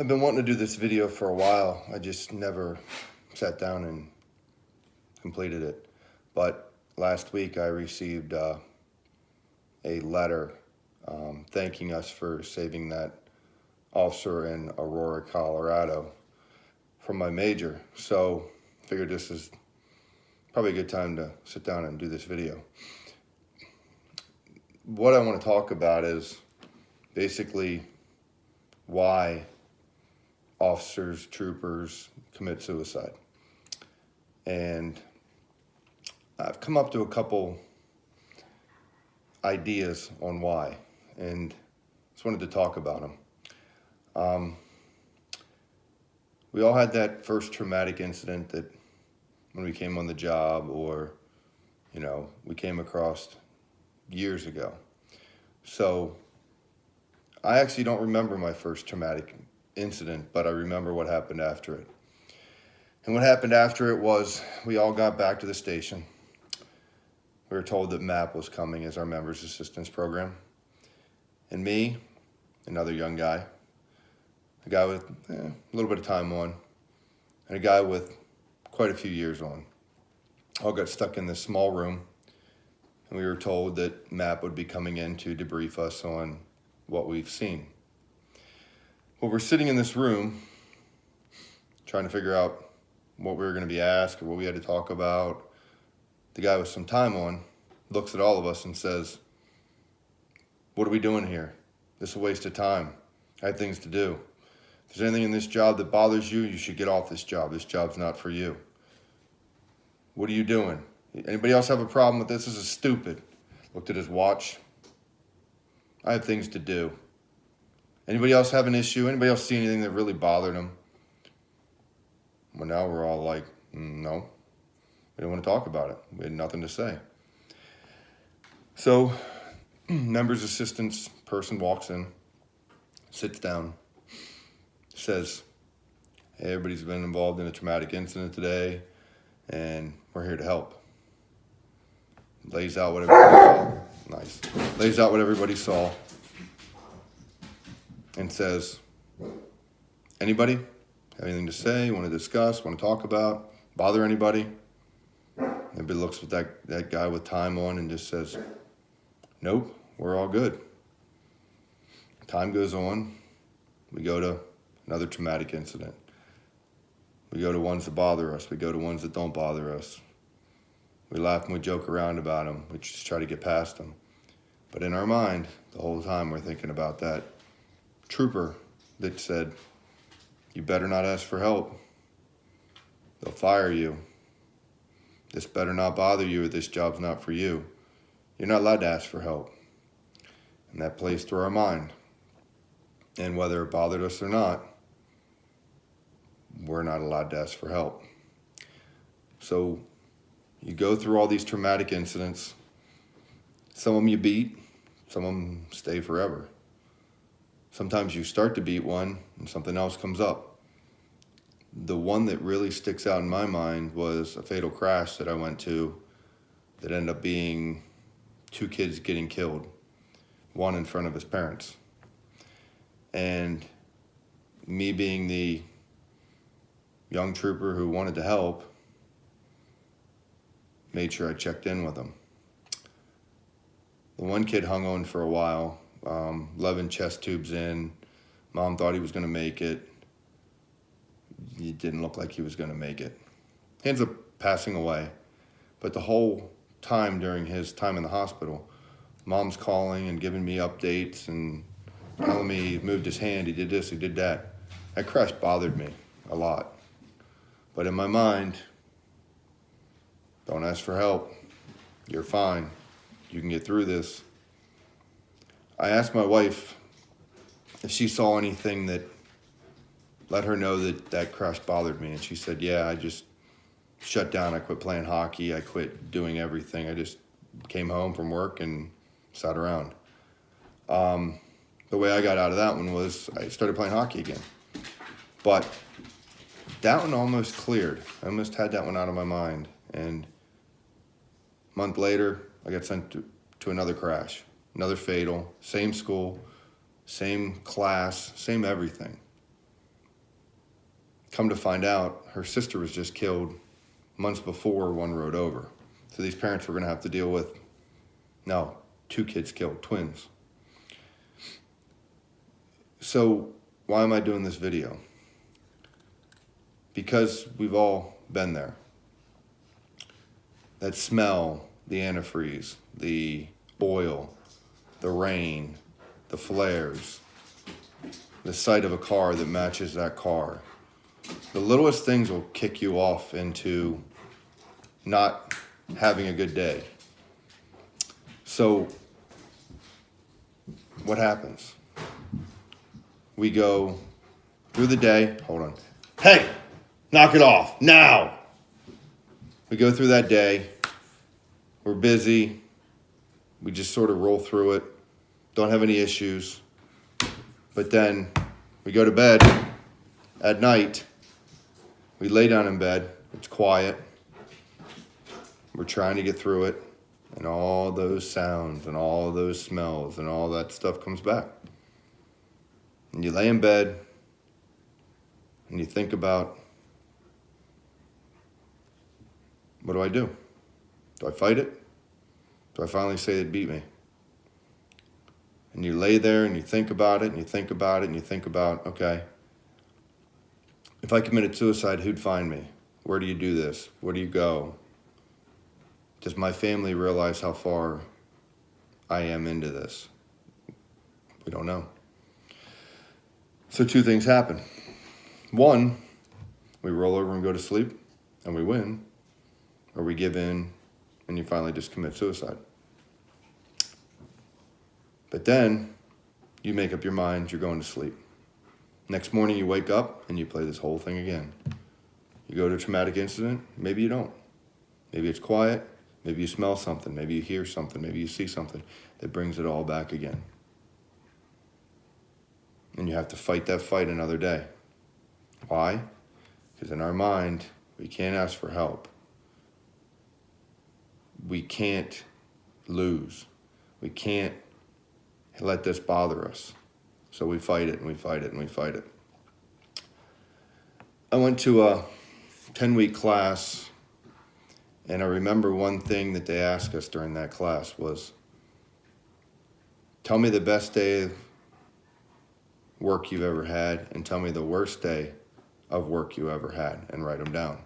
I've been wanting to do this video for a while. I just never sat down and completed it. But last week I received a letter thanking us for saving that officer in Aurora, Colorado from my major. So I figured this is probably a good time to sit down and do this video. What I want to talk about is basically why officers, troopers commit suicide. And I've come up to a couple ideas on why, and just wanted to talk about them. We all had that first traumatic incident that when we came on the job, or, we came across years ago. So I actually don't remember my first traumatic incident, but I remember what happened after it. And what happened after it was we all got back to the station. We were told that MAP was coming as our members assistance program. And me, another young guy, a guy with a little bit of time on, and a guy with quite a few years on, all got stuck in this small room. And we were told that MAP would be coming in to debrief us on what we've seen. Well, we're sitting in this room trying to figure out what we were going to be asked or what we had to talk about. The guy with some time on looks at all of us and says, "What are we doing here? This is a waste of time. I have things to do. If there's anything in this job that bothers you, you should get off this job. This job's not for you. What are you doing? Anybody else have a problem with this? This is stupid." Looked at his watch. "I have things to do. Anybody else have an issue? Anybody else see anything that really bothered them?" Well, now we're all like, no, we don't want to talk about it. We had nothing to say. So, members assistance person walks in, sits down, says, "Hey, everybody's been involved in a traumatic incident today, and we're here to help." Lays out what everybody saw. Nice. Lays out what everybody saw. And says, "Anybody have anything to say, want to discuss, want to talk about, bother anybody?" Everybody looks at that guy with time on and just says, "Nope, we're all good." Time goes on. We go to another traumatic incident. We go to ones that bother us. We go to ones that don't bother us. We laugh and we joke around about them. We just try to get past them. But in our mind, the whole time we're thinking about that trooper that said, "You better not ask for help. They'll fire you. This better not bother you, or this job's not for you. You're not allowed to ask for help." And that plays through our mind. And whether it bothered us or not, we're not allowed to ask for help. So you go through all these traumatic incidents. Some of them you beat, some of them stay forever. Sometimes you start to beat one and something else comes up. The one that really sticks out in my mind was a fatal crash that I went to that ended up being 2 kids getting killed, one in front of his parents. And me being the young trooper who wanted to help, made sure I checked in with them. The one kid hung on for a while, 11 chest tubes in. Mom thought he was going to make it. It didn't look like he was going to make it. He ends up passing away. But the whole time during his time in the hospital, Mom's calling and giving me updates and telling me he moved his hand, he did this, he did that. That crash bothered me a lot. But in my mind, don't ask for help. You're fine. You can get through this. I asked my wife if she saw anything that let her know that crash bothered me. And she said, "Yeah, I just shut down. I quit playing hockey. I quit doing everything. I just came home from work and sat around." The way I got out of that one was I started playing hockey again. But that one almost cleared. I almost had that one out of my mind. And a month later, I got sent to another crash, another fatal, same school, same class, same everything. Come to find out, her sister was just killed months before, one road over. So these parents were going to have to deal with, no, 2 kids killed, twins. So why am I doing this video? Because we've all been there. That smell, the antifreeze, the oil, the rain, the flares, the sight of a car that matches that car. The littlest things will kick you off into not having a good day. So what happens? We go through the day, hold on. Hey, knock it off now. We go through that day. We're busy. We just sort of roll through it. Don't have any issues. But then we go to bed at night. We lay down in bed. It's quiet. We're trying to get through it. And all those sounds and all those smells and all that stuff comes back. And you lay in bed and you think about, what do I do? Do I fight it? Do I finally say it beat me? And you lay there and you think about it and you think about it and you think about, okay, if I committed suicide, who'd find me? Where do you do this? Where do you go? Does my family realize how far I am into this? We don't know. So 2 things happen. 1, we roll over and go to sleep and we win, or we give in and you finally just commit suicide. But then you make up your mind, you're going to sleep. Next morning you wake up and you play this whole thing again. You go to a traumatic incident, maybe you don't. Maybe it's quiet, maybe you smell something, maybe you hear something, maybe you see something that brings it all back again. And you have to fight that fight another day. Why? Because in our mind, we can't ask for help. We can't lose. We can't let this bother us. So we fight it and we fight it and we fight it. I went to a 10-week class, and I remember one thing that they asked us during that class was, tell me the best day of work you've ever had and tell me the worst day of work you ever had, and write them down.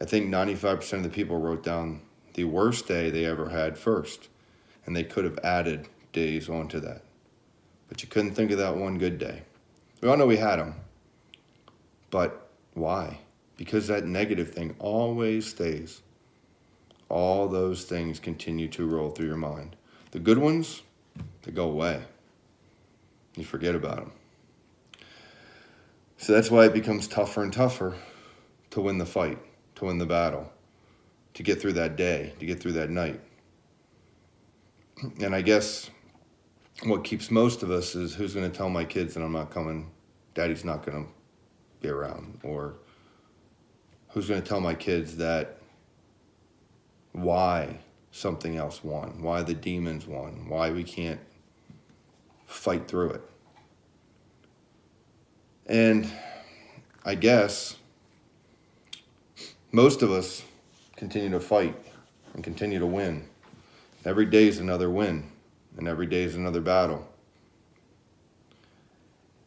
I think 95% of the people wrote down the worst day they ever had first, and they could have added days onto that. But you couldn't think of that one good day. We all know we had them, but why? Because that negative thing always stays. All those things continue to roll through your mind. The good ones, they go away. You forget about them. So that's why it becomes tougher and tougher to win the fight, to win the battle, to get through that day, to get through that night. And I guess what keeps most of us is, who's going to tell my kids that I'm not coming, Daddy's not going to be around? Or who's going to tell my kids that why something else won, why the demons won, why we can't fight through it? And I guess most of us continue to fight and continue to win. Every day is another win, and every day is another battle.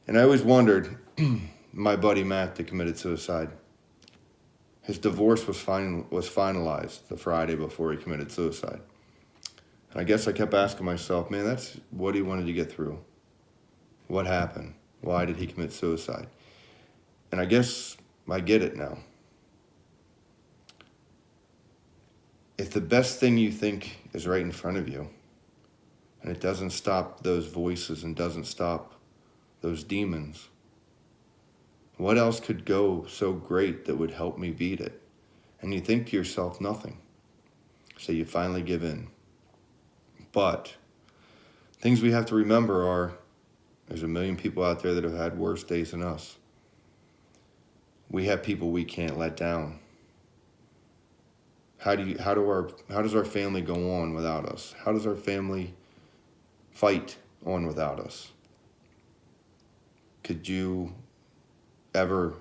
And I always wondered, my buddy Matt that committed suicide, his divorce was finalized the Friday before he committed suicide. And I guess I kept asking myself, man, that's what he wanted to get through. What happened? Why did he commit suicide? And I guess I get it now. If the best thing you think is right in front of you, and it doesn't stop those voices and doesn't stop those demons, what else could go so great that would help me beat it? And you think to yourself, nothing. So you finally give in. But things we have to remember are, there's a million people out there that have had worse days than us. We have people we can't let down. How does our family go on without us? How does our family fight on without us? Could you ever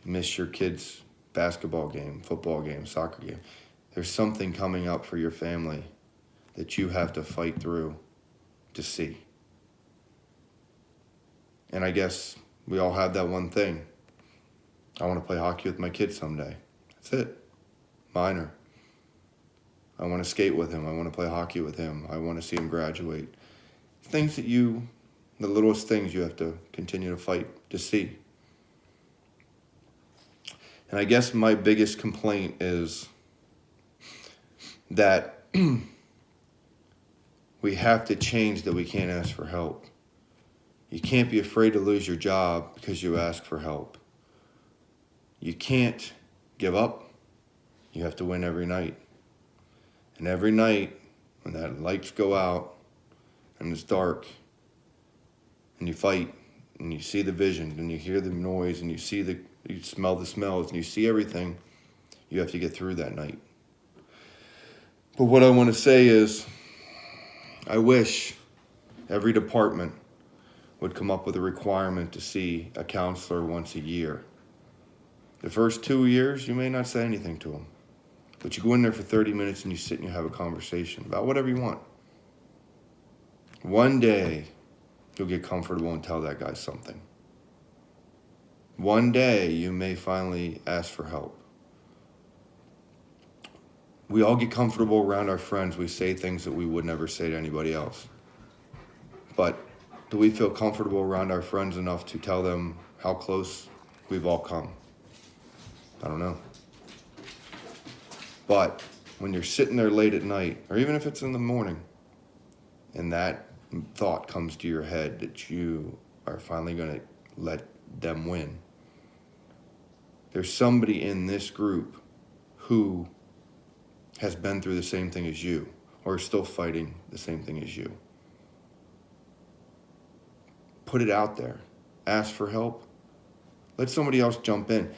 miss your kid's basketball game, football game, soccer game, there's something coming up for your family that you have to fight through to see. And I guess we all have that one thing. I want to play hockey with my kid someday. That's it. Minor. I want to skate with him. I want to play hockey with him. I want to see him graduate. Things that the littlest things you have to continue to fight to see. And I guess my biggest complaint is that we have to change that we can't ask for help. You can't be afraid to lose your job because you ask for help. You can't give up. You have to win every night. And every night, when that lights go out and it's dark, and you fight, and you see the vision, and you hear the noise, and you smell the smells, and you see everything, you have to get through that night. But what I want to say is, I wish every department would come up with a requirement to see a counselor once a year. The first 2 years, you may not say anything to them. But you go in there for 30 minutes and you sit and you have a conversation about whatever you want. One day, you'll get comfortable and tell that guy something. One day, you may finally ask for help. We all get comfortable around our friends. We say things that we would never say to anybody else. But do we feel comfortable around our friends enough to tell them how close we've all come? I don't know. But when you're sitting there late at night, or even if it's in the morning, and that thought comes to your head that you are finally going to let them win, there's somebody in this group who has been through the same thing as you, or is still fighting the same thing as you. Put it out there. Ask for help. Let somebody else jump in.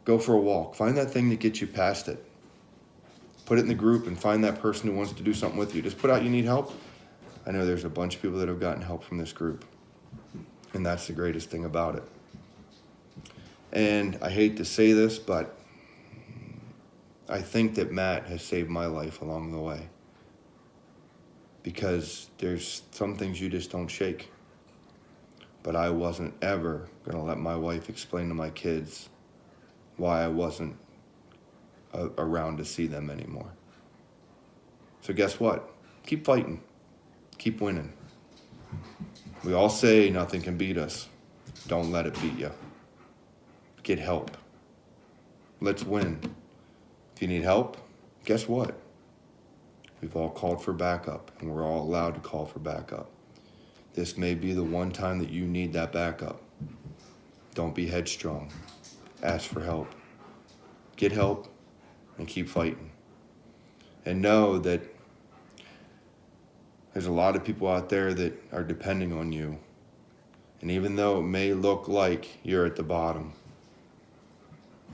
Go for a walk. Find that thing that gets you past it. Put it in the group and find that person who wants to do something with you. Just put out you need help. I know there's a bunch of people that have gotten help from this group. And that's the greatest thing about it. And I hate to say this, but I think that Matt has saved my life along the way. Because there's some things you just don't shake. But I wasn't ever going to let my wife explain to my kids why I wasn't around to see them anymore. So guess what? Keep fighting. Keep winning. We all say nothing can beat us. Don't let it beat you. Get help. Let's win. If you need help, guess what? We've all called for backup, and we're all allowed to call for backup. This may be the one time that you need that backup. Don't be headstrong. Ask for help. Get help and keep fighting. And know that there's a lot of people out there that are depending on you. And even though it may look like you're at the bottom,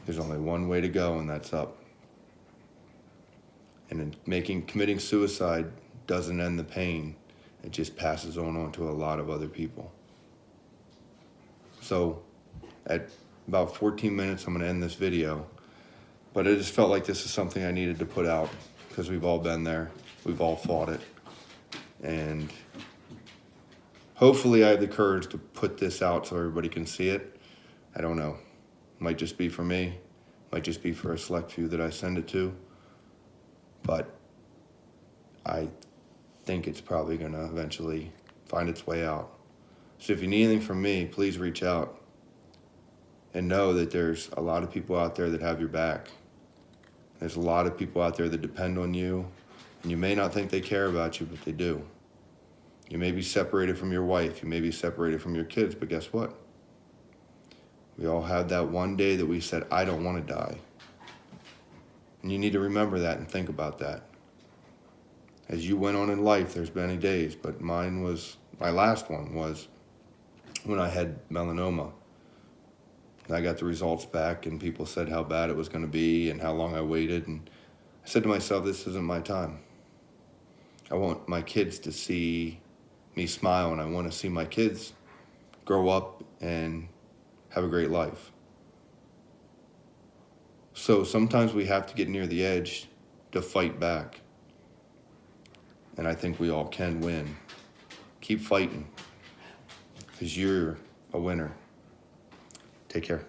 there's only one way to go, and that's up. And committing suicide doesn't end the pain. It just passes on to a lot of other people. So at about 14 minutes, I'm going to end this video. But I just felt like this is something I needed to put out because we've all been there. We've all fought it. And hopefully I have the courage to put this out so everybody can see it. I don't know. Might just be for me. Might just be for a select few that I send it to. But I think it's probably going to eventually find its way out. So if you need anything from me, please reach out. And know that there's a lot of people out there that have your back. There's a lot of people out there that depend on you. And you may not think they care about you, but they do. You may be separated from your wife. You may be separated from your kids, but guess what? We all had that one day that we said, I don't want to die. And you need to remember that and think about that. As you went on in life, there's many days, but my last one was when I had melanoma. And I got the results back, and people said how bad it was going to be and how long I waited. And I said to myself, this isn't my time. I want my kids to see me smile, and I want to see my kids grow up and have a great life. So sometimes we have to get near the edge to fight back. And I think we all can win. Keep fighting, because you're a winner. Take care.